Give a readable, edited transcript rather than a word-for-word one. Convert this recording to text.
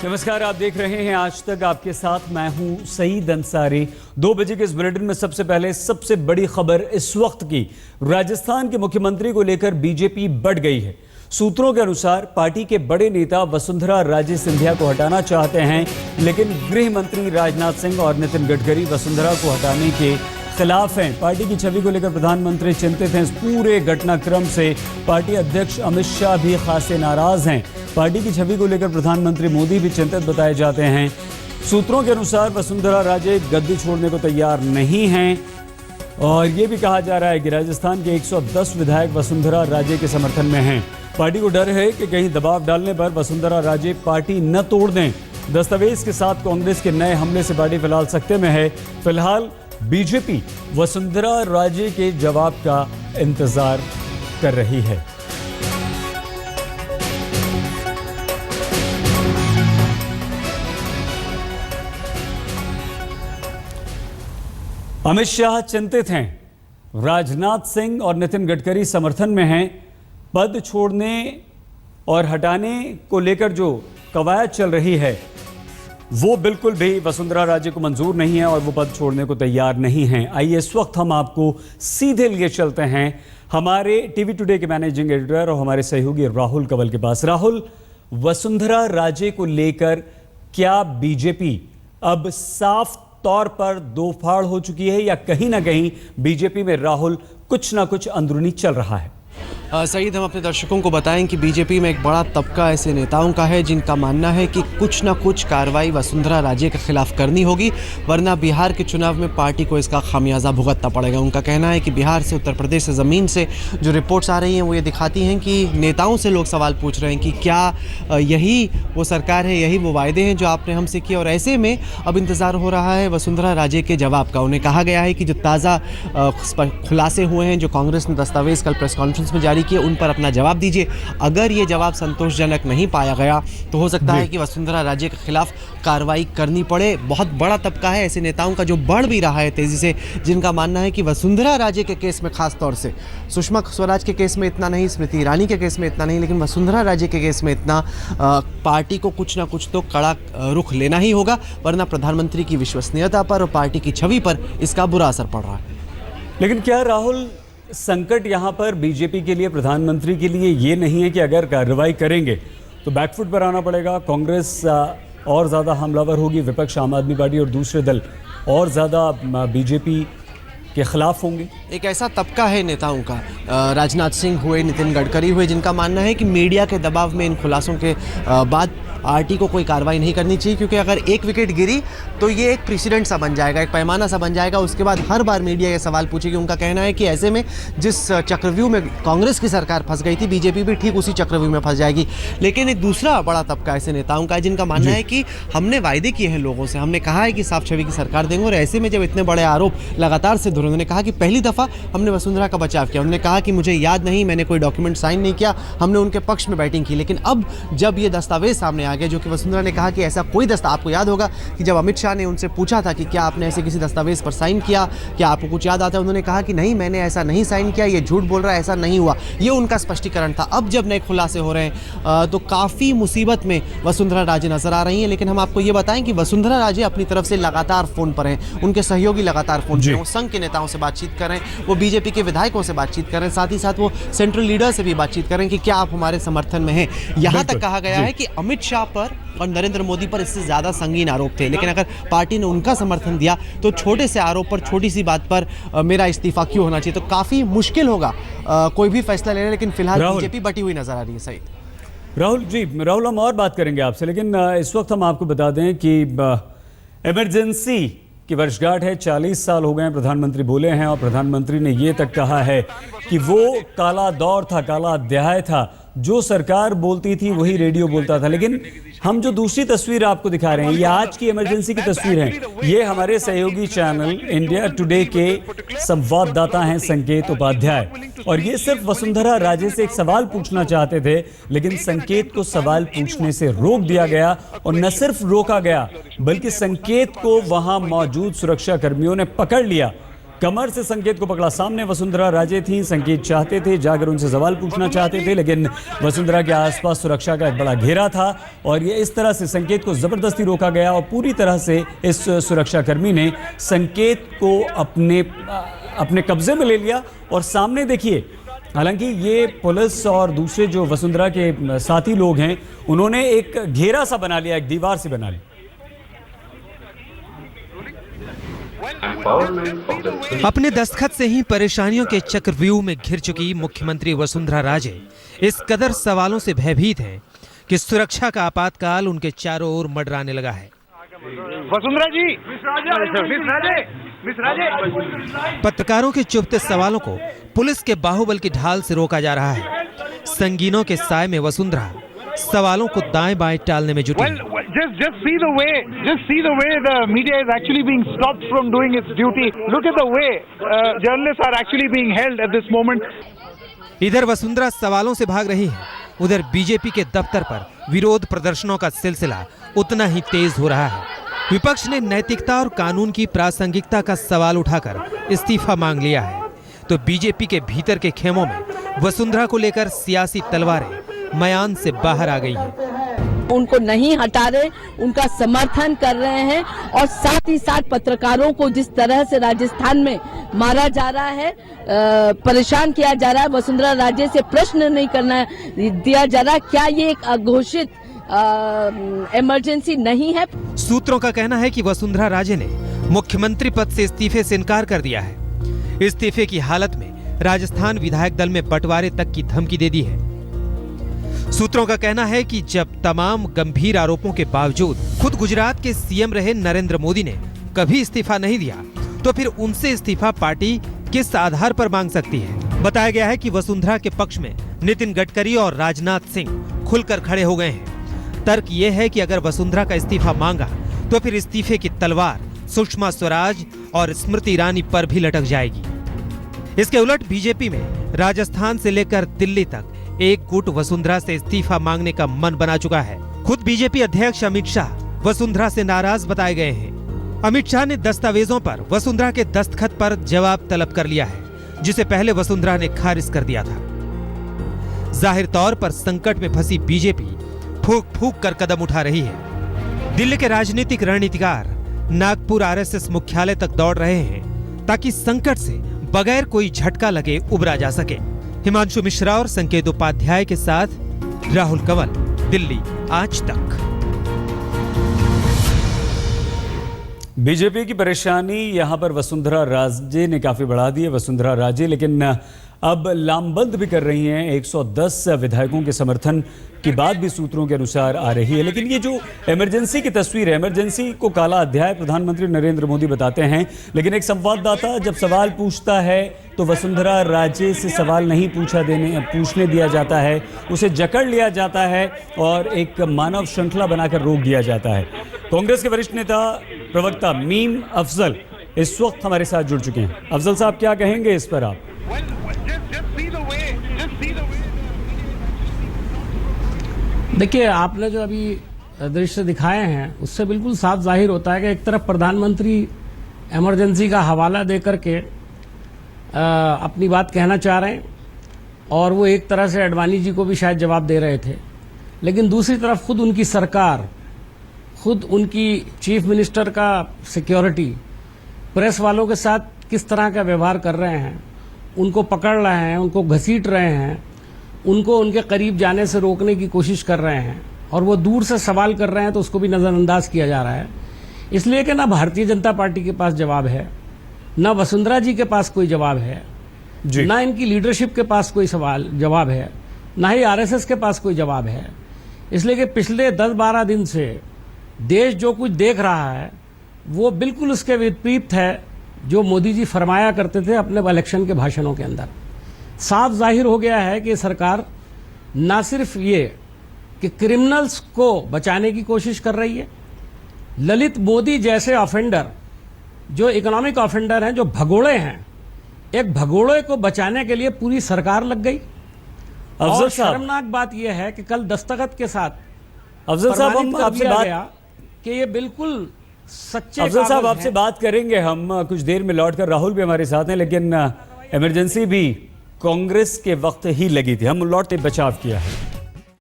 नमस्कार, आप देख रहे हैं आज तक। आपके साथ मैं हूं सईद अंसारी। 2 बजे के इस बुलेटिन में सबसे पहले सबसे बड़ी खबर इस वक्त की। राजस्थान के मुख्यमंत्री को लेकर बीजेपी बढ़ गई है। सूत्रों के अनुसार पार्टी के बड़े नेता वसुंधरा राजे सिंधिया को हटाना चाहते हैं, लेकिन गृह मंत्री राजनाथ सिंह और नितिन गडकरी वसुंधरा को हटाने के खिलाफ हैं। पार्टी की छवि को लेकर प्रधानमंत्री चिंतित हैं। इस पूरे घटनाक्रम से पार्टी अध्यक्ष अमित शाह भी खासे नाराज हैं। पार्टी की छवि को लेकर प्रधानमंत्री मोदी भी चिंतित बताए जाते हैं। सूत्रों के अनुसार वसुंधरा राजे गद्दी छोड़ने को तैयार नहीं हैं और ये भी कहा जा रहा है कि राजस्थान के 110 विधायक वसुंधरा राजे के समर्थन में हैं। पार्टी को डर है कि कहीं दबाव डालने पर वसुंधरा राजे पार्टी न तोड़ दें। दस्तावेज के साथ कांग्रेस के नए हमले से पार्टी फिलहाल सख्ते में है। फिलहाल बीजेपी वसुंधरा राजे के जवाब का इंतजार कर रही है। अमित शाह चिंतित हैं। राजनाथ सिंह और नितिन गडकरी समर्थन में हैं। पद छोड़ने और हटाने को लेकर जो कवायद चल रही है वो बिल्कुल भी वसुंधरा राजे को मंजूर नहीं है और वो पद छोड़ने को तैयार नहीं हैं। आइए इस वक्त हम आपको सीधे लिए चलते हैं हमारे टीवी टुडे के मैनेजिंग एडिटर और हमारे सहयोगी राहुल कंवल के पास। राहुल, वसुंधरा राजे को लेकर क्या बीजेपी अब साफ तौर पर दो फाड़ हो चुकी है या कहीं ना कहीं बीजेपी में राहुल कुछ ना कुछ अंदरूनी चल रहा है? सईद, हम अपने दर्शकों को बताएं कि बीजेपी में एक बड़ा तबका ऐसे नेताओं का है जिनका मानना है कि कुछ ना कुछ कार्रवाई वसुंधरा राजे के खिलाफ करनी होगी, वरना बिहार के चुनाव में पार्टी को इसका खामियाजा भुगतना पड़ेगा। उनका कहना है कि बिहार से, उत्तर प्रदेश से, ज़मीन से जो रिपोर्ट्स आ रही हैं वो ये दिखाती हैं कि नेताओं से लोग सवाल पूछ रहे हैं कि क्या यही वो सरकार है, यही वो वायदे हैं जो आपने हमसे किए। और ऐसे में अब इंतज़ार हो रहा है वसुंधरा राजे के जवाब का। उन्हें कहा गया है कि जो ताज़ा खुलासे हुए हैं, जो कांग्रेस ने दस्तावेज कल प्रेस कॉन्फ्रेंस में जारी किए, उन पर अपना जवाब दीजिए। अगर ये जवाब संतोषजनक नहीं पाया गया तो हो सकता है कि वसुंधरा राजे के खिलाफ कार्रवाई करनी पड़े। बहुत बड़ा तबका है ऐसे नेताओं का जो बढ़ भी रहा है तेजी से, जिनका मानना है कि वसुंधरा राजे के केस में खास तौर से, सुषमा स्वराज के केस में इतना नहीं, स्मृति ईरानी के केस में इतना नहीं, लेकिन वसुंधरा राजे के केस में इतना पार्टी को कुछ ना कुछ तो कड़ा रुख लेना ही होगा, वरना प्रधानमंत्री की विश्वसनीयता पर और पार्टी की छवि पर इसका बुरा असर पड़ रहा है। लेकिन क्या राहुल, संकट यहां पर बीजेपी के लिए, प्रधानमंत्री के लिए ये नहीं है कि अगर कार्रवाई करेंगे तो बैकफुट पर आना पड़ेगा, कांग्रेस और ज़्यादा हमलावर होगी, विपक्ष आम आदमी पार्टी और दूसरे दल और ज़्यादा बीजेपी के खिलाफ होंगे? एक ऐसा तबका है नेताओं का, राजनाथ सिंह हुए, नितिन गडकरी हुए, जिनका मानना है कि मीडिया के दबाव में इन खुलासों के बाद पार्टी को कोई कार्रवाई नहीं करनी चाहिए, क्योंकि अगर एक विकेट गिरी तो ये एक प्रेसिडेंट सा बन जाएगा, एक पैमाना सा बन जाएगा। उसके बाद हर बार मीडिया ये सवाल पूछेगी। उनका कहना है कि ऐसे में जिस चक्रव्यूह में कांग्रेस की सरकार फंस गई थी, बीजेपी भी ठीक उसी चक्रव्यूह में फंस जाएगी। लेकिन एक दूसरा बड़ा तबका ऐसे नेताओं का है जिनका मानना है कि हमने वायदे किए हैं लोगों से, हमने कहा है कि साफ छवि की सरकार देंगे, और ऐसे में जब इतने बड़े आरोप लगातार सिद्ध हो रहे, उन्होंने कहा कि पहली दफ़ा हमने वसुंधरा का बचाव किया, उन्होंने कहा कि मुझे याद नहीं, मैंने कोई डॉक्यूमेंट साइन नहीं किया, हमने उनके पक्ष में बैटिंग की। लेकिन अब जब ये दस्तावेज सामने आ गए, जो कि वसुंधरा कहा कि ऐसा कोई आपको याद होगा कि जब अमित शाह ने उनसे पूछा था कि क्या आपने ऐसे किसी दस्तावेज पर साइन किया, क्या आपको कुछ याद आता है, उन्होंने कहा कि नहीं, मैंने ऐसा नहीं साइन किया, ये झूठ बोल रहा है, ऐसा नहीं हुआ। ये उनका स्पष्टीकरण था। अब जब नए खुलासे हो रहे हैं तो काफ़ी मुसीबत में वसुंधरा राजे नजर आ रही हैं। लेकिन हम आपको ये बताएं कि वसुंधरा राजे अपनी तरफ से लगातार फोन पर हैं, उनके सहयोगी लगातार फोन पर हैं, वो संघ के नेताओं से बातचीत कर रहे हैं, वो बीजेपी के विधायकों से बातचीत कर रहे हैं, साथ ही साथ वो सेंट्रल लीडर से भी बातचीत कर रहे हैं कि क्या आप हमारे समर्थन में हैं। यहाँ तक कहा गया है कि अमित शाह पर और नरेंद्र मोदी पर इससे ज़्यादा संगीन आरोप थे, लेकिन अगर पार्टी ने उनका समर्थन दिया तो छोटे से आरोप पर, छोटी सी बात पर मेरा इस्तीफा क्यों होना चाहिए। तो काफ़ी मुश्किल होगा कोई भी फैसला लेना। लेकिन फिलहाल बीजेपी बटी हुई नजर आ रही है। सही राहुल जी, राहुल हम और बात करेंगे आपसे, लेकिन इस वक्त हम आपको बता दें कि इमरजेंसी की वर्षगांठ है। 40 साल हो गए हैं, प्रधानमंत्री बोले हैं, और प्रधानमंत्री ने ये तक कहा है कि वो काला दौर था, काला अध्याय था, जो सरकार बोलती थी वही रेडियो बोलता था। लेकिन हम जो दूसरी तस्वीर आपको दिखा रहे हैं, ये आज की इमरजेंसी की तस्वीर है। ये हमारे सहयोगी चैनल इंडिया टुडे के संवाददाता हैं संकेत उपाध्याय, और ये सिर्फ वसुंधरा राजे से एक सवाल पूछना चाहते थे, लेकिन संकेत को सवाल पूछने से रोक दिया गया। और न सिर्फ रोका गया, बल्कि संकेत को वहां मौजूद सुरक्षा कर्मियों ने पकड़ लिया। कमर से संकेत को पकड़ा सामने। वसुंधरा राजे थी, संकेत चाहते थे, जाकर उनसे सवाल पूछना चाहते थे, लेकिन वसुंधरा के आसपास सुरक्षा का एक बड़ा घेरा था और ये इस तरह से संकेत को जबरदस्ती रोका गया और पूरी तरह से इस सुरक्षाकर्मी ने संकेत को अपने कब्जे में ले लिया। और सामने देखिए, हालांकि ये पुलिस और दूसरे जो वसुंधरा के साथी लोग हैं, उन्होंने एक घेरा सा बना लिया, एक दीवार सी बना ली। अपने दस्तखत से ही परेशानियों के चक्रव्यूह में घिर चुकी मुख्यमंत्री वसुंधरा राजे इस कदर सवालों से भयभीत हैं कि सुरक्षा का आपातकाल उनके चारों ओर मंडराने लगा है। वसुंधरा जी, मिस राजे। पत्रकारों के चुभते सवालों को पुलिस के बाहुबल की ढाल से रोका जा रहा है। संगीनों के साए में वसुंधरा सवालों को दाएं बाएं टालने में जुटी। Just see the way the media is actually being stopped from doing its duty. Look at the way journalists are actually being held at this moment. इधर वसुंधरा सवालों से भाग रही है, उधर बीजेपी के दफ्तर पर विरोध प्रदर्शनों का सिलसिला उतना ही तेज हो रहा है। विपक्ष ने नैतिकता और कानून की प्रासंगिकता का सवाल उठाकर इस्तीफा मांग लिया है, तो बीजेपी के भीतर के खेमों में वसुंधरा को लेकर सियासी तलवारें मैदान से बाहर आ गई हैं। उनको नहीं हटा रहे, उनका समर्थन कर रहे हैं और साथ ही साथ पत्रकारों को जिस तरह से राजस्थान में मारा जा रहा है, परेशान किया जा रहा है, वसुंधरा राजे से प्रश्न नहीं करना दिया जा रहा, क्या ये एक अघोषित इमरजेंसी नहीं है? सूत्रों का कहना है कि वसुंधरा राजे ने मुख्यमंत्री पद से इस्तीफे से इनकार कर दिया है। इस्तीफे की हालत में राजस्थान विधायक दल में बंटवारे तक की धमकी दे दी है। सूत्रों का कहना है कि जब तमाम गंभीर आरोपों के बावजूद खुद गुजरात के सीएम रहे नरेंद्र मोदी ने कभी इस्तीफा नहीं दिया, तो फिर उनसे इस्तीफा पार्टी किस आधार पर मांग सकती है? बताया गया है कि वसुंधरा के पक्ष में नितिन गडकरी और राजनाथ सिंह खुलकर खड़े हो गए हैं। तर्क ये है कि अगर वसुंधरा का इस्तीफा मांगा तो फिर इस्तीफे की तलवार सुषमा स्वराज और स्मृति ईरानी पर भी लटक जाएगी। इसके उलट बीजेपी में राजस्थान से लेकर दिल्ली तक एक गुट वसुंधरा से इस्तीफा मांगने का मन बना चुका है। खुद बीजेपी अध्यक्ष अमित शाह वसुंधरा से नाराज बताए गए हैं। अमित शाह ने दस्तावेजों पर वसुंधरा के दस्तखत पर जवाब तलब कर लिया है, जिसे पहले वसुंधरा ने खारिज कर दिया था। जाहिर तौर पर संकट में फंसी बीजेपी फूंक फूंक कर कदम उठा रही है। दिल्ली के राजनीतिक रणनीतिकार नागपुर आरएसएस मुख्यालय तक दौड़ रहे हैं ताकि संकट से बगैर कोई झटका लगे उबरा जा सके। हिमांशु मिश्रा और संकेत उपाध्याय के साथ राहुल कंवल, दिल्ली आज तक। बीजेपी की परेशानी यहां पर वसुंधरा राजे ने काफी बढ़ा दी है। वसुंधरा राजे लेकिन अब लामबंद भी कर रही हैं। 110 विधायकों के समर्थन की बात भी सूत्रों के अनुसार आ रही है। लेकिन ये जो इमरजेंसी की तस्वीर है, इमरजेंसी को काला अध्याय प्रधानमंत्री नरेंद्र मोदी बताते हैं, लेकिन एक संवाददाता जब सवाल पूछता है तो वसुंधरा राजे से सवाल नहीं पूछने दिया जाता है, उसे जकड़ लिया जाता है और एक मानव श्रृंखला बनाकर रोक दिया जाता है। कांग्रेस के वरिष्ठ नेता प्रवक्ता मीम अफजल इस वक्त हमारे साथ जुड़ चुके हैं। अफजल साहब, क्या कहेंगे इस पर आप? देखिए, आपने जो अभी दृश्य दिखाए हैं उससे बिल्कुल साफ जाहिर होता है कि एक तरफ प्रधानमंत्री इमरजेंसी का हवाला देकर के अपनी बात कहना चाह रहे हैं और वो एक तरह से अडवाणी जी को भी शायद जवाब दे रहे थे, लेकिन दूसरी तरफ खुद उनकी सरकार, खुद उनकी चीफ मिनिस्टर का सिक्योरिटी प्रेस वालों के साथ किस तरह का व्यवहार कर रहे हैं, उनको पकड़ रहे हैं, उनको घसीट रहे हैं, उनको उनके करीब जाने से रोकने की कोशिश कर रहे हैं और वो दूर से सवाल कर रहे हैं तो उसको भी नज़रअंदाज किया जा रहा है। इसलिए कि ना भारतीय जनता पार्टी के पास जवाब है, ना वसुंधरा जी के पास कोई जवाब है, ना इनकी लीडरशिप के पास कोई जवाब है, ना ही आरएसएस के पास कोई जवाब है। इसलिए कि पिछले 10-12 दिन से देश जो कुछ देख रहा है वो बिल्कुल उसके विपरीत है जो मोदी जी फरमाया करते थे अपने इलेक्शन के भाषणों के अंदर। साफ जाहिर हो गया है कि सरकार ना सिर्फ ये कि क्रिमिनल्स को बचाने की कोशिश कर रही है, ललित मोदी जैसे ऑफेंडर जो इकोनॉमिक ऑफेंडर हैं, जो भगोड़े हैं, एक भगोड़े को बचाने के लिए पूरी सरकार लग गई। और शर्मनाक बात यह है कि कल दस्तखत के साथ अफजल साहब, हम आपसे बात कि ये बिल्कुल सच्चे अफजल साहब कागज आपसे हैं। बात करेंगे हम कुछ देर में लौटकर। राहुल भी हमारे साथ हैं, लेकिन इमरजेंसी भी कांग्रेस के वक्त ही लगी थी, हम लौटते बचाव किया है।